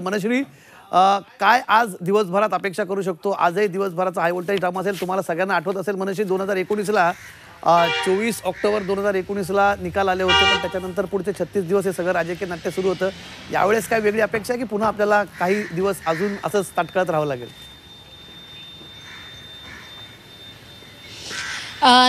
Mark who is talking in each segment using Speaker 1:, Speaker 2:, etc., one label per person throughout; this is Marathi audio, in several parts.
Speaker 1: मनश्री, काय आज दिवसभरात अपेक्षा करू शकतो? आजही दिवसभराचा हाय व्होल्टेज ड्रामा असेल. तुम्हाला सगळ्यांना आठवत असेल मनश्री, 2019ला 24 ऑक्टोबर 2019ला निकाल आले होते, पण त्याच्यानंतर पुढचे 36 दिवस हे सगळं राजकीय नाट्य सुरू होतं. यावेळेस काय वेगळी अपेक्षा आहे की पुन्हा आपल्याला काही दिवस अजून असंच ताटकळत राहावं लागेल?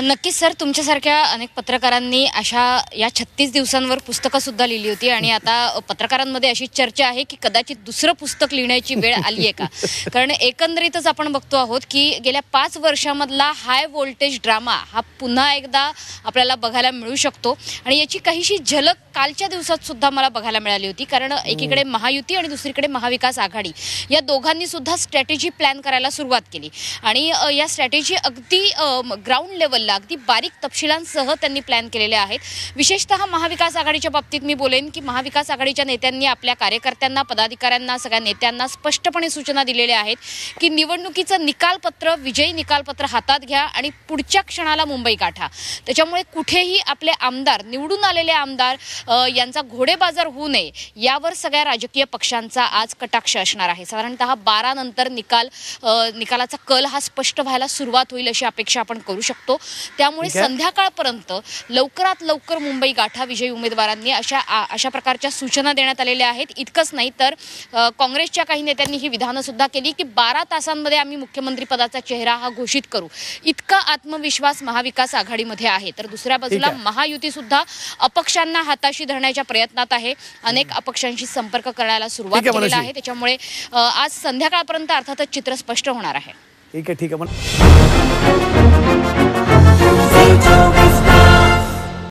Speaker 2: नक्कीच सर, तुमच्यासारख्या अनेक पत्रकारांनी अशा या 36 दिवसांवर पुस्तकं सुद्धा लिहिली होती आणि आता पत्रकारांमध्ये अशी चर्चा आहे की कदाचित दुसरं पुस्तक लिहिण्याची वेळ आली आहे का. कारण एकंदरीतच आपण बघतो आहोत की गेल्या 5 वर्षामधला हाय व्होल्टेज ड्रामा हा पुन्हा एकदा आपल्याला बघायला मिळू शकतो आणि याची काहीशी झलक कालच्या दिवसात सुद्धा मला बघायला मिळाली होती. कारण एकीकडे महायुती आणि दुसरीकडे महाविकास आघाडी या दोघांनी सुद्धा स्ट्रॅटेजी प्लॅन करायला सुरुवात केली आणि या स्ट्रॅटेजी अगदी ग्राउंड लेवलला अगदी बारीक तपशिलांसह त्यांनी प्लॅन केलेले आहेत. विशेषतः महाविकास आघाडीच्या बाबतीत मी बोलेन की महाविकास आघाडीच्या नेत्यांनी आपल्या कार्यकर्त्यांना, पदाधिकाऱ्यांना, सगळ्या नेत्यांना स्पष्टपणे सूचना दिलेल्या आहेत की निवडणुकीचं निकालपत्र, विजयी निकालपत्र हातात घ्या आणि पुढच्या क्षणाला मुंबई गाठा. त्याच्यामुळे कुठेही आपले आमदार, निवडून आलेले आमदार यांचा घोडेबाजार होऊ नये यावर सगळ्या राजकीय पक्षांचा आज कटाक्ष असणार आहे. साधारणतः 12 नंतर निकालाचा कल हा स्पष्ट व्हायला सुरुवात होईल अशी अपेक्षा आपण करू शकतो. त्यामुळे संध्याकाळपर्यंत लवकरात लवकर मुंबई गाठा विजयी उमेदवारांनी अशा प्रकारच्या सूचना देण्यात आलेल्या आहेत. इतकंच नाही तर काँग्रेसच्या काही नेत्यांनी ही विधानं सुद्धा केली की 12 तासांमध्ये आम्ही मुख्यमंत्री पदाचा चेहरा हा घोषित करू. इतका आत्मविश्वास महाविकास आघाडीमध्ये आहे. तर दुसऱ्या बाजूला महायुती सुद्धा अपक्षांना हाताशी धरण्याच्या प्रयत्नात आहे. अनेक अपक्षांशी संपर्क करायला सुरुवात केलेला आहे. त्याच्यामुळे आज संध्याकाळपर्यंत अर्थातच चित्र स्पष्ट होणार आहे.
Speaker 1: ठीक आहे.